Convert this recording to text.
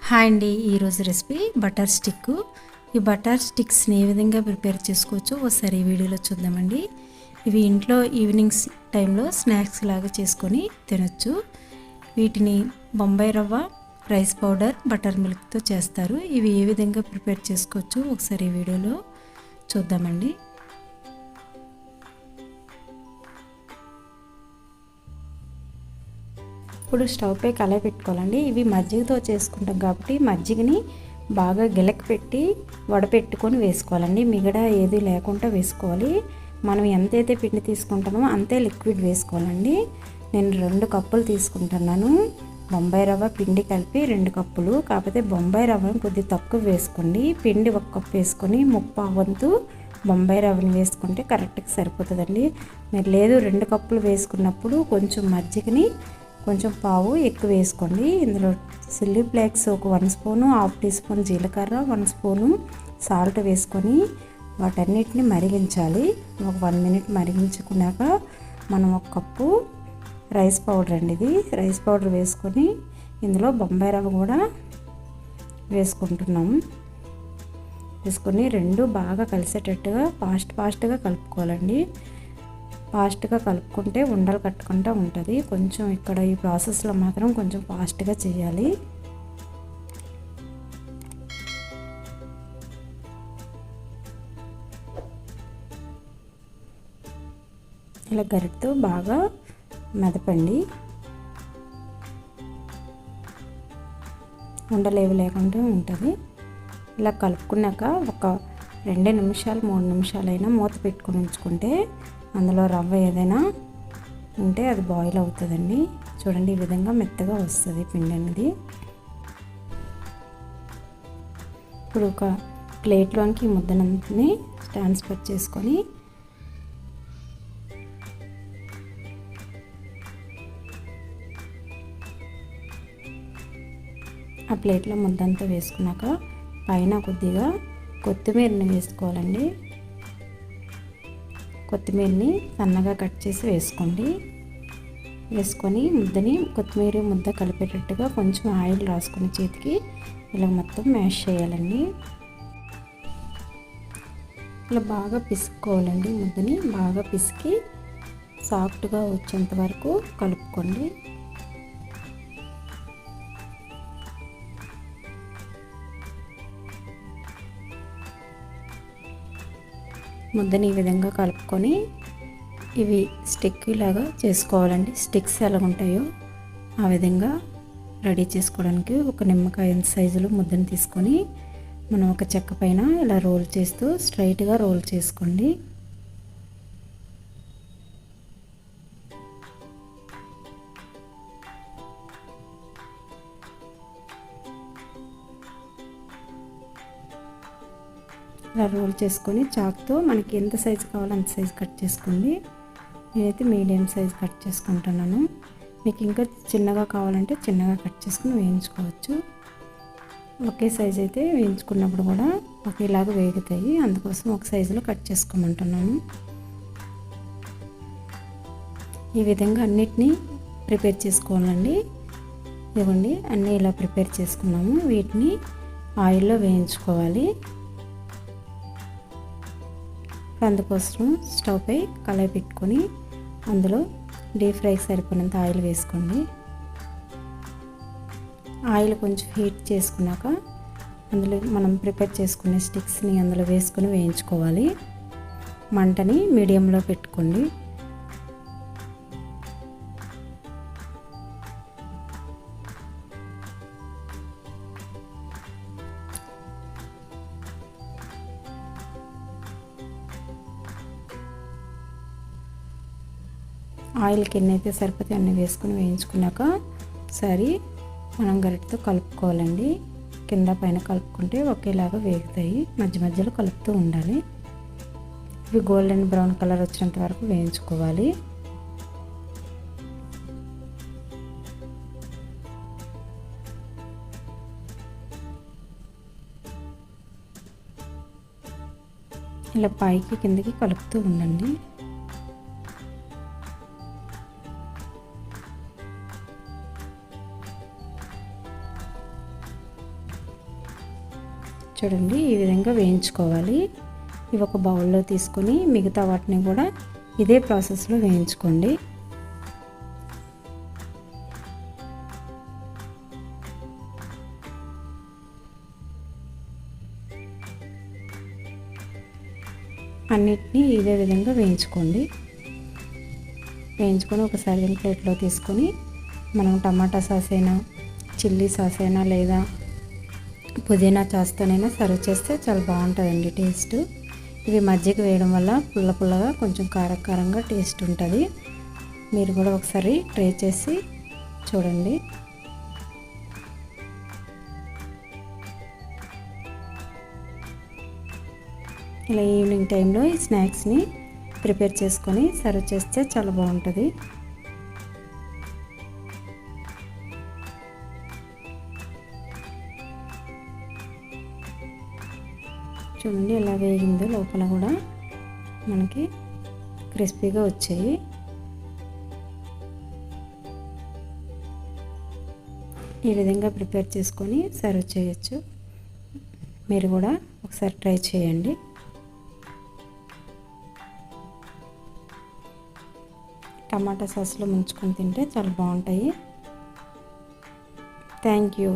Hi అండి, ఈరోజు recipe butter stick. ఈ బటర్ స్టిక్స్ని ఏ విధంగా ప్రిపేర్ చేసుకోవచ్చో ఒకసారి ఈ వీడియోలో చూద్దామండి. ఇవి ఇంట్లో ఈవినింగ్స్ టైంలో స్నాక్స్ లాగా చేసుకొని తినొచ్చు. వీటిని బొంబాయి రవ్వ, రైస్ పౌడర్, బటర్ మిల్క్తో చేస్తారు. ఇవి ఏ విధంగా ప్రిపేర్ చేసుకోవచ్చో ఒకసారి ఈ వీడియోలో చూద్దామండి. ఇప్పుడు స్టవ్ పై కళాయి పెట్టుకోవాలండి. ఇవి మజ్జిగతో చేసుకుంటాం కాబట్టి మజ్జిగని బాగా గిలక పెట్టి వడపెట్టుకొని వేసుకోవాలండి. మిగడా ఏది లేకుండా వేసుకోవాలి. మనం ఎంతైతే పిండి తీసుకుంటామో అంతే లిక్విడ్ వేసుకోవాలండి. నేను 2 కప్పులు తీసుకుంటున్నాను. బొంబాయి రవ్వ పిండి కలిపి 2 కప్పులు. కాకపోతే బొంబాయి రవ్వను కొద్దిగా తక్కువ వేసుకోండి. పిండి 1 కప్పు వేసుకొని 3/4 వంతు బొంబాయి రవ్వని వేసుకుంటే కరెక్ట్గా సరిపోతుందండి. మీరు లేదు 2 కప్పులు వేసుకున్నప్పుడు కొంచెం మజ్జిగని కొంచెం పావు ఎక్కువ వేసుకోండి. ఇందులో చిల్లీ ఫ్లేక్స్ ఒక 1 స్పూను, 1/2 టీ స్పూన్ జీలకర్ర, 1 స్పూను సాల్ట్ వేసుకొని వాటన్నిటిని మరిగించాలి. ఒక 1 మినిట్ మరిగించుకున్నాక మనం 1 కప్పు రైస్ పౌడర్ అండి, ఇది రైస్ పౌడర్ వేసుకొని ఇందులో బొంబాయి రవ్వ కూడా వేసుకుంటున్నాము. వేసుకొని 2 బాగా కలిసేటట్టుగా ఫాస్ట్గా కలుపుకోవాలండి. ఫాస్ట్గా కలుపుకుంటే ఉండలు కట్టుకుంటూ ఉంటుంది. కొంచెం ఇక్కడ ఈ ప్రాసెస్లో మాత్రం కొంచెం ఫాస్ట్గా చేయాలి. ఇలా గరిటతో బాగా మెదపండి. ఉండలేవి లేకుండా ఉంటుంది. ఇలా కలుపుకున్నాక ఒక 2 నిమిషాలు 3 నిమిషాలైనా మూత పెట్టుకొని ఉంచుకుంటే అందులో రవ్వ ఏదైనా ఉంటే అది బాయిల్ అవుతుందండి. చూడండి, ఈ విధంగా మెత్తగా వస్తుంది పిండి అనేది. ఇప్పుడు ఒక ప్లేట్లోనికి ముద్దనంతని ట్రాన్స్ఫర్ చేసుకొని ఆ ప్లేట్లో ముద్దంతా వేసుకున్నాక పైన కొద్దిగా కొత్తిమీరని వేసుకోవాలండి. కొత్తిమీరని సన్నగా కట్ చేసి వేసుకోండి. వేసుకొని ముద్దని కొత్తిమీర ముద్ద కలిపేటట్టుగా కొంచెం ఆయిల్ రాసుకొని చేతికి ఇలా మొత్తం మ్యాష్ చేయాలండి. ఇలా బాగా పిసుక్కోవాలండి. ముద్దని బాగా పిసికి సాఫ్ట్గా వచ్చేంత వరకు కలుపుకోండి. ముద్దని ఈ విధంగా కలుపుకొని ఇవి స్టిక్ లాగా చేసుకోవాలండి. స్టిక్స్ ఎలా ఉంటాయో ఆ విధంగా రెడీ చేసుకోవడానికి ఒక నిమ్మకాయ సైజులో ముద్దని తీసుకొని మనం ఒక చెక్క పైన ఇలా రోల్ చేస్తూ స్ట్రైట్గా రోల్ చేసుకోండి. ఇలా రోల్ చేసుకొని చాక్తో మనకి ఎంత సైజు కావాలో అంత సైజు కట్ చేసుకోండి. నేనైతే మీడియం సైజు కట్ చేసుకుంటున్నాను. మీకు ఇంకా చిన్నగా కావాలంటే చిన్నగా కట్ చేసుకుని వేయించుకోవచ్చు. ఒకే సైజు అయితే వేయించుకున్నప్పుడు కూడా ఒకేలాగా వేగుతాయి. అందుకోసం ఒక సైజులో కట్ చేసుకోమంటున్నాను. ఈ విధంగా అన్నిటినీ ప్రిపేర్ చేసుకోవాలండి. ఇదిగోండి, అన్నీ ఇలా ప్రిపేర్ చేసుకున్నాము. వీటిని ఆయిల్లో వేయించుకోవాలి. అందుకోసం స్టవ్ పై కళాయి పెట్టుకొని అందులో డీప్ ఫ్రైకి సరిపోయినంత ఆయిల్ వేసుకోండి. ఆయిల్ కొంచెం హీట్ చేసుకున్నాక అందులో మనం ప్రిపేర్ చేసుకునే స్టిక్స్ని అందులో వేసుకొని వేయించుకోవాలి. మంటని మీడియంలో పెట్టుకోండి. ఆయిల్కి ఎన్ని అయితే సరిపోతే అన్నీ వేసుకొని వేయించుకున్నాక ఒకసారి మనం గరిటతో కలుపుకోవాలండి. కింద పైన కలుపుకుంటే ఒకేలాగా వేగుతాయి. మధ్య మధ్యలో కలుపుతూ ఉండాలి. ఇవి గోల్డెన్ బ్రౌన్ కలర్ వచ్చేంత వరకు వేయించుకోవాలి. ఇలా పైకి కిందకి కలుపుతూ ఉండండి. చూడండి ఈ విధంగా వేయించుకోవాలి. ఇవి ఒక బౌల్లో తీసుకొని మిగతా వాటిని కూడా ఇదే ప్రాసెస్లో వేయించుకోండి. అన్నిటినీ ఇదే విధంగా వేయించుకోండి. వేయించుకొని ఒక సర్వింగ్ ప్లేట్లో తీసుకొని మనం టమాటా సాస్ అయినా చిల్లీ సాస్ అయినా లేదా పుదీనా సాస్తోనైనా సర్వ్ చేస్తే చాలా బాగుంటుందండి టేస్ట్. ఇవి మజ్జిగ వేయడం వల్ల పుల్ల పుల్లగా కొంచెం కారంగా టేస్ట్ ఉంటుంది. మీరు కూడా ఒకసారి ట్రై చేసి చూడండి. ఇలా ఈవినింగ్ టైంలో ఈ స్నాక్స్ని ప్రిపేర్ చేసుకొని సర్వ్ చేస్తే చాలా బాగుంటుంది. చూడండి ఎలా వేగిందో, లోపల కూడా మనకి క్రిస్పీగా వచ్చాయి. ఈ విధంగా ప్రిపేర్ చేసుకొని సర్వ్ చేయొచ్చు. మీరు కూడా ఒకసారి ట్రై చేయండి. టమాటా సాస్లో ముంచుకొని తింటే చాలా బాగుంటాయి. Thank you.